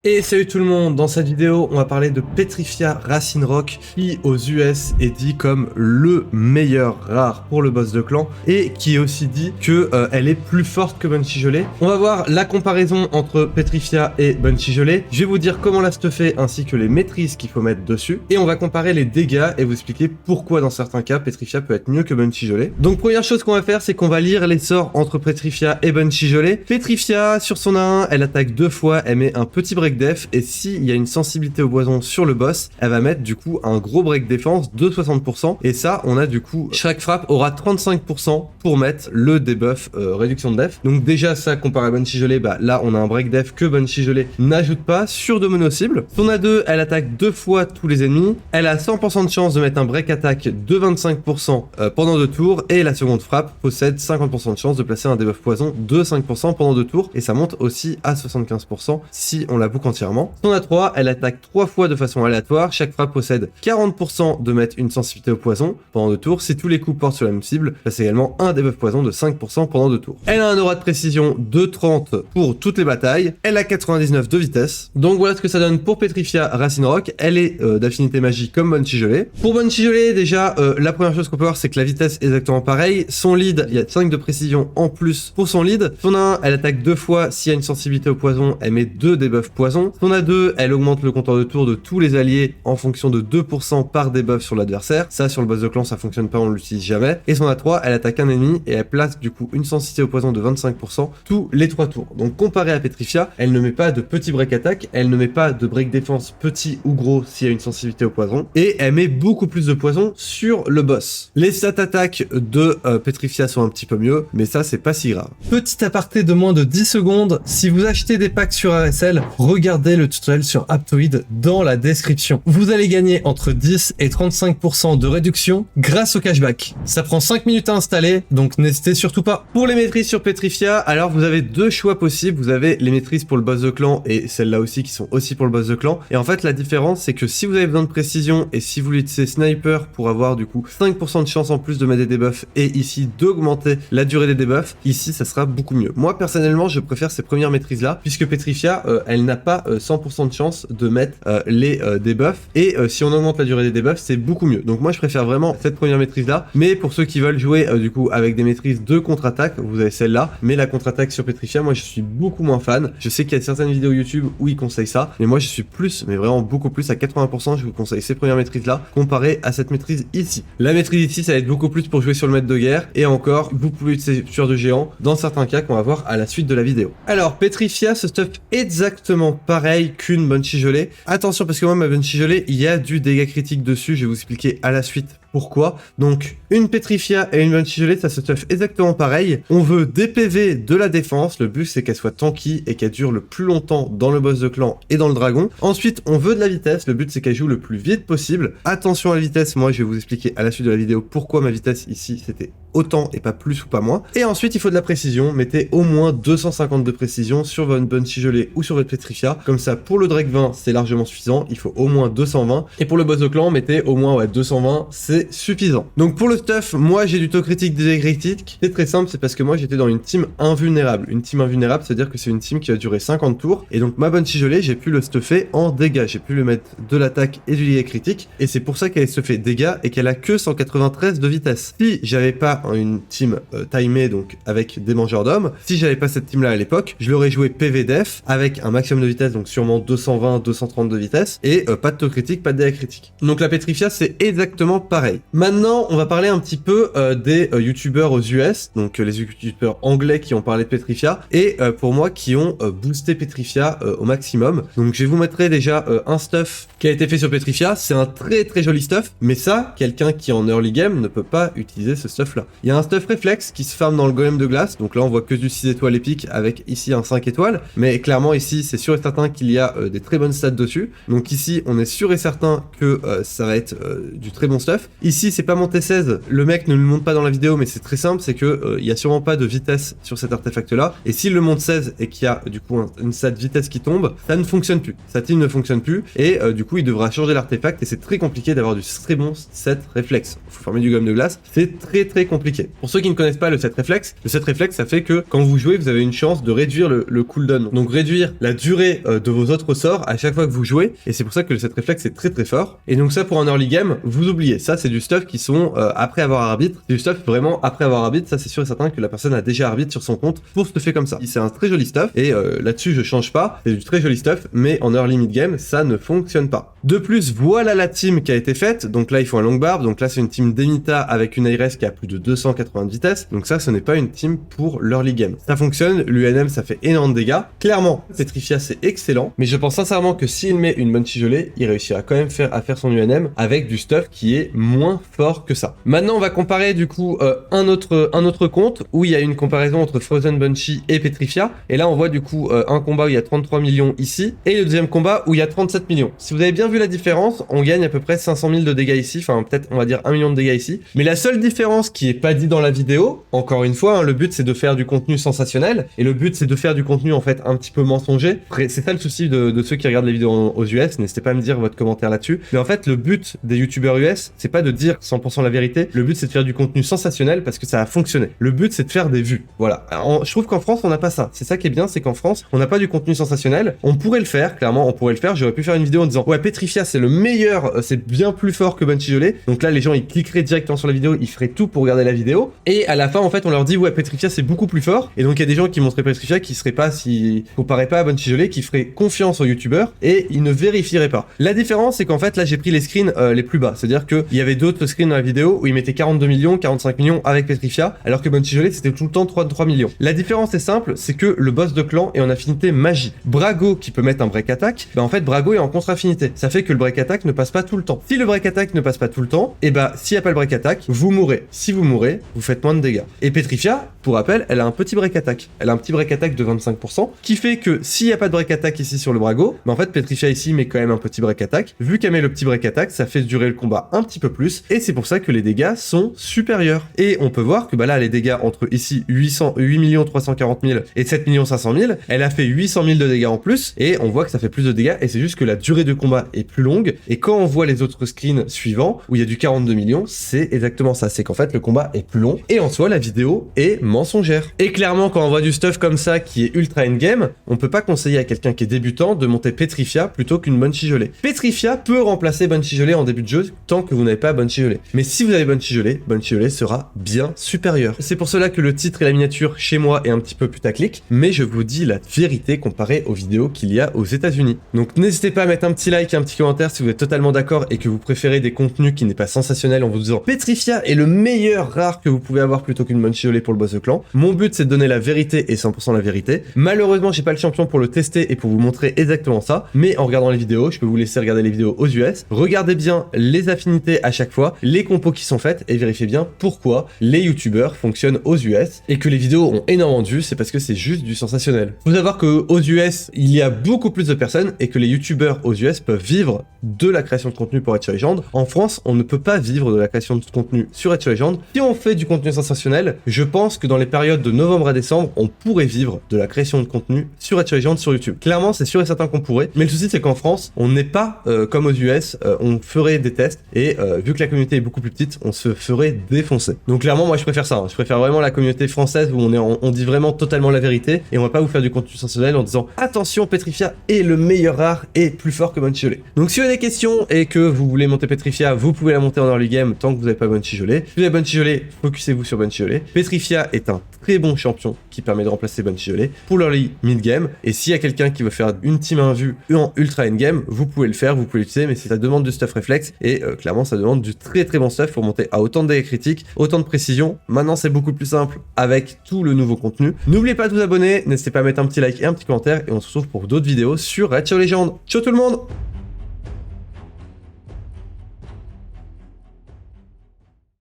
Et salut tout le monde, dans cette vidéo on va parler de Petrifia Racine Rock qui aux US est dit comme le meilleur rare pour le boss de clan et qui est aussi dit que elle est plus forte que Banshee Gelée. On va voir la comparaison entre Petrifia et Banshee Gelée, je vais vous dire comment la stuffer ainsi que les maîtrises qu'il faut mettre dessus et on va comparer les dégâts et vous expliquer pourquoi dans certains cas Petrifia peut être mieux que Banshee Gelée. Donc première chose qu'on va faire c'est qu'on va lire les sorts entre Petrifia et Banshee Gelée. Petrifia sur son A1 elle attaque 2 fois, elle met un petit break def et s'il y a une sensibilité au poison sur le boss, elle va mettre du coup un gros break défense de 60% et ça on a du coup chaque frappe aura 35% pour mettre le debuff réduction de def. Donc déjà ça comparé à Banshee Gelée, bah là on a un break def que Banshee Gelée n'ajoute pas sur de mono cible. Son A2 elle attaque 2 fois tous les ennemis, elle a 100% de chance de mettre un break attack de 25% pendant 2 tours et la seconde frappe possède 50% de chance de placer un debuff poison de 5% pendant 2 tours et ça monte aussi à 75% si on la boucle entièrement. Son A3, elle attaque 3 fois de façon aléatoire, chaque frappe possède 40% de mettre une sensibilité au poison pendant 2 tours, si tous les coups portent sur la même cible, c'est également un debuff poison de 5% pendant 2 tours. Elle a un aura de précision de 30 pour toutes les batailles, elle a 99 de vitesse, donc voilà ce que ça donne pour Petrifia Racine Rock, elle est d'affinité magie comme Banshee Gelée. Pour Banshee Gelée, déjà, la première chose qu'on peut voir c'est que la vitesse est exactement pareille, son lead, il y a 5 de précision en plus pour son lead, son A1, elle attaque 2 fois, s'il y a une sensibilité au poison, elle met 2 debuffs poison. Son A2, elle augmente le compteur de tour de tous les alliés en fonction de 2% par debuff sur l'adversaire. Ça, sur le boss de clan, ça fonctionne pas, on l'utilise jamais. Et son A3, elle attaque un ennemi et elle place du coup une sensibilité au poison de 25% tous les 3 tours. Donc comparé à Petrifia, elle ne met pas de petit break attack, elle ne met pas de break défense petit ou gros s'il y a une sensibilité au poison. Et elle met beaucoup plus de poison sur le boss. Les stats attaques de Petrifia sont un petit peu mieux, mais ça, c'est pas si grave. Petit aparté de moins de 10 secondes, si vous achetez des packs sur RSL, regardez le tutoriel sur Aptoide dans la description. Vous allez gagner entre 10 et 35% de réduction grâce au cashback. Ça prend 5 minutes à installer, donc n'hésitez surtout pas. Pour les maîtrises sur Petrifia, alors vous avez deux choix possibles. Vous avez les maîtrises pour le boss de clan et celles-là aussi qui sont aussi pour le boss de clan. Et en fait, la différence, c'est que si vous avez besoin de précision et si vous l'utilisez sniper pour avoir du coup 5% de chance en plus de mettre des debuffs et ici d'augmenter la durée des debuffs, ici ça sera beaucoup mieux. Moi personnellement, je préfère ces premières maîtrises là puisque Petrifia, elle n'a pas 100% de chance de mettre les debuffs et si on augmente la durée des debuffs c'est beaucoup mieux. Donc moi je préfère vraiment cette première maîtrise là, mais pour ceux qui veulent jouer du coup avec des maîtrises de contre-attaque, vous avez celle-là, mais la contre-attaque sur Petrifia, moi je suis beaucoup moins fan. Je sais qu'il y a certaines vidéos YouTube où ils conseillent ça, mais moi je suis plus, mais vraiment beaucoup plus, à 80% je vous conseille ces premières maîtrises là comparé à cette maîtrise ici. La maîtrise ici ça va être beaucoup plus pour jouer sur le maître de guerre et encore vous pouvez utiliser tueur de géant dans certains cas qu'on va voir à la suite de la vidéo. Alors Petrifia se stuff exactement pareil qu'une Banshee Gelée. Attention parce que moi ma Banshee Gelée il y a du dégât critique dessus, je vais vous expliquer à la suite pourquoi. Donc une Petrifia et une Banshee Gelée ça se stuff exactement pareil. On veut des PV de la défense, le but c'est qu'elle soit tanky et qu'elle dure le plus longtemps dans le boss de clan et dans le dragon. Ensuite on veut de la vitesse, le but c'est qu'elle joue le plus vite possible. Attention à la vitesse, moi je vais vous expliquer à la suite de la vidéo pourquoi ma vitesse ici c'était autant et pas plus ou pas moins. Et ensuite il faut de la précision, mettez au moins 250 de précision sur votre Banshee Gelée ou sur votre Petrifia, comme ça pour le Drake 20 c'est largement suffisant, il faut au moins 220 et pour le boss de clan mettez au moins 220, c'est suffisant. Donc pour le stuff, moi j'ai du taux critique, dégâts critiques, c'est très simple, c'est parce que moi j'étais dans une team invulnérable. Une team invulnérable, c'est à dire que c'est une team qui va durer 50 tours et donc ma Banshee Gelée j'ai pu le stuffer en dégâts, j'ai pu le mettre de l'attaque et du dégât critique et c'est pour ça qu'elle est stuffée dégâts et qu'elle a que 193 de vitesse. Si j'avais pas une team timée donc avec des mangeurs d'hommes, si j'avais pas cette team là à l'époque, je l'aurais joué PV def avec un maximum de vitesse, donc sûrement 220, 230 de vitesse et pas de taux critique, pas de dégâts critiques. Donc la Petrifia c'est exactement pareil. Maintenant on va parler un petit peu des youtubeurs aux US, donc les youtubeurs anglais qui ont parlé de Petrifia et pour moi qui ont boosté Petrifia au maximum. Donc je vais vous mettre déjà un stuff qui a été fait sur Petrifia, c'est un très très joli stuff, mais ça, quelqu'un qui est en early game ne peut pas utiliser ce stuff là. Il y a un stuff réflexe qui se farme dans le golem de glace, donc là on voit que du 6 étoiles épique avec ici un 5 étoiles, mais clairement ici c'est sûr et certain qu'il y a des très bonnes stats dessus, donc ici on est sûr et certain que ça va être du très bon stuff. Ici, c'est pas monté 16, le mec ne le monte pas dans la vidéo, mais c'est très simple, c'est que il y a sûrement pas de vitesse sur cet artefact-là, et s'il le monte 16 et qu'il y a du coup une stat vitesse qui tombe, ça ne fonctionne plus. Sa team ne fonctionne plus, et du coup, il devra changer l'artefact, et c'est très compliqué d'avoir du très bon set réflexe. Il faut former du gomme de glace, c'est très compliqué. Pour ceux qui ne connaissent pas le set réflexe, ça fait que quand vous jouez, vous avez une chance de réduire le cooldown, donc réduire la durée de vos autres sorts à chaque fois que vous jouez, et c'est pour ça que le set réflexe est très fort. Et donc ça, pour un early game, vous oubliez, ça c'est du stuff qui sont après avoir arbitre, c'est du stuff vraiment après avoir arbitre, ça c'est sûr et certain que la personne a déjà arbitre sur son compte pour se faire comme ça. C'est un très joli stuff, et là-dessus je change pas, c'est du très joli stuff, mais en early mid game, ça ne fonctionne pas. De plus, voilà la team qui a été faite, donc là il faut un long barbe, donc là c'est une team d'Emita avec une IRS qui a plus de 280 de vitesse, donc ça ce n'est pas une team pour l'early game. Ça fonctionne, l'UNM ça fait énormément de dégâts, clairement Petrifia c'est excellent, mais je pense sincèrement que s'il met une Banshee gelée, il réussira quand même à faire son UNM avec du stuff qui est moins fort que ça. Maintenant on va comparer du coup un autre compte où il y a une comparaison entre Frozen Banshee et Petrifia, et là on voit du coup un combat où il y a 33 millions ici, et le deuxième combat où il y a 37 millions. Si vous avez bien vu la différence, on gagne à peu près 500 000 de dégâts ici, enfin peut-être on va dire 1 million de dégâts ici, mais la seule différence qui est pas dit dans la vidéo, encore une fois, hein, le but c'est de faire du contenu sensationnel, et le but c'est de faire du contenu en fait un petit peu mensonger. C'est ça le souci de ceux qui regardent les vidéos aux US, n'hésitez pas à me dire votre commentaire là-dessus, mais en fait le but des youtubeurs US, c'est pas de dire 100% la vérité, le but c'est de faire du contenu sensationnel parce que ça a fonctionné. Le but c'est de faire des vues, voilà. Je trouve qu'en France on n'a pas ça, c'est ça qui est bien, c'est qu'en France on n'a pas du contenu sensationnel, on pourrait le faire, clairement on pourrait le faire, j'aurais pu faire une vidéo en disant ouais Petrifia c'est le meilleur, c'est bien plus fort que Banshee gelée, donc là les gens ils cliqueraient directement sur la vidéo, ils feraient tout pour regarder la vidéo, et à la fin en fait on leur dit ouais Petrifia c'est beaucoup plus fort, et donc il y a des gens qui montreraient Petrifia qui seraient pas si comparaient pas à Banshee gelée, qui feraient confiance aux youtubeurs et ils ne vérifieraient pas. La différence c'est qu'en fait là j'ai pris les screens les plus bas, c'est-à-dire qu'il y avait d'autres screens dans la vidéo où ils mettaient 42 millions, 45 millions avec Petrifia, alors que Banshee gelée c'était tout le temps 3 millions. La différence est simple, c'est que le boss de clan est en affinité magie. Brago qui peut mettre un break attack, bah en fait Brago est en contre-affinité, ça fait que le break attack ne passe pas tout le temps. Si le break attack ne passe pas tout le temps, et bah s'il n'y a pas le break attack, vous mourrez. Si vous mourrez, vous faites moins de dégâts. Et Petrifia, pour rappel, elle a un petit break attack. Elle a un petit break attack de 25%, qui fait que s'il n'y a pas de break attack ici sur le Brago, bah en fait Petrifia ici met quand même un petit break attack. Vu qu'elle met le petit break attack, ça fait durer le combat un petit peu plus, et c'est pour ça que les dégâts sont supérieurs. Et on peut voir que bah là les dégâts entre ici 8 340 000 et 7 500 000, elle a fait 800 000 de dégâts en plus, et on voit que ça fait plus de dégâts, et c'est juste que la durée de combat est plus longue, et quand on voit les autres screens suivants, où il y a du 42 millions, c'est exactement ça, c'est qu'en fait le combat est plus long, et en soi la vidéo est mensongère. Et clairement quand on voit du stuff comme ça qui est ultra endgame, on peut pas conseiller à quelqu'un qui est débutant de monter Petrifia plutôt qu'une Banshee gelée. Petrifia peut remplacer Banshee gelée en début de jeu tant que vous n'avez pas Banshee gelée. Mais si vous avez Banshee gelée sera bien supérieur. C'est pour cela que le titre et la miniature chez moi est un petit peu putaclic, mais je vous dis la vérité comparée aux vidéos qu'il y a aux États-Unis. Donc n'hésitez pas à mettre un petit like et un petit commentaire si vous êtes totalement d'accord et que vous préférez des contenus qui n'est pas sensationnel en vous disant Petrifia est le meilleur rare que vous pouvez avoir plutôt qu'une Banshee gelée pour le boss de clan. Mon but c'est de donner la vérité et 100% la vérité. Malheureusement j'ai pas le champion pour le tester et pour vous montrer exactement ça, mais en regardant les vidéos, je peux vous laisser regarder les vidéos aux US. Regardez bien les affinités à chaque fois, les compos qui sont faites et vérifiez bien pourquoi les youtubeurs fonctionnent aux US et que les vidéos ont énormément de vues, c'est parce que c'est juste du sensationnel. Faut savoir que aux US il y a beaucoup plus de personnes et que les youtubeurs aux US peuvent vivre de la création de contenu pour Edge Legend. En France, on ne peut pas vivre de la création de contenu sur Edge Legend. Si on fait du contenu sensationnel, je pense que dans les périodes de novembre à décembre, on pourrait vivre de la création de contenu sur Edge Legend sur YouTube. Clairement, c'est sûr et certain qu'on pourrait, mais le souci c'est qu'en France, on n'est pas comme aux US, on ferait des tests et vu que la communauté est beaucoup plus petite, on se ferait défoncer. Donc clairement, moi je préfère ça, hein. Je préfère vraiment la communauté française où on dit vraiment totalement la vérité et on va pas vous faire du contenu sensationnel en disant attention, Petrifia est le meilleur rare et plus fort que Banshee gelée. Donc si vous avez des questions et que vous voulez monter Petrifia, vous pouvez la monter en early game tant que vous n'avez pas Banshee gelée. Si vous avez Banshee gelée, focussez-vous sur Banshee gelée. Petrifia est un très bon champion qui permet de remplacer Banshee gelée pour l'early mid game, et s'il y a quelqu'un qui veut faire une team 1 vue en ultra end game, vous pouvez le faire, vous pouvez l'utiliser, mais ça demande du stuff réflexe et clairement ça demande du très bon stuff pour monter à autant de dégâts critiques, autant de précision. Maintenant c'est beaucoup plus simple avec tout le nouveau contenu. N'oubliez pas de vous abonner, n'hésitez pas à mettre un petit like et un petit commentaire, et on se retrouve pour d'autres vidéos sur Edge Legend. Ciao tout le monde!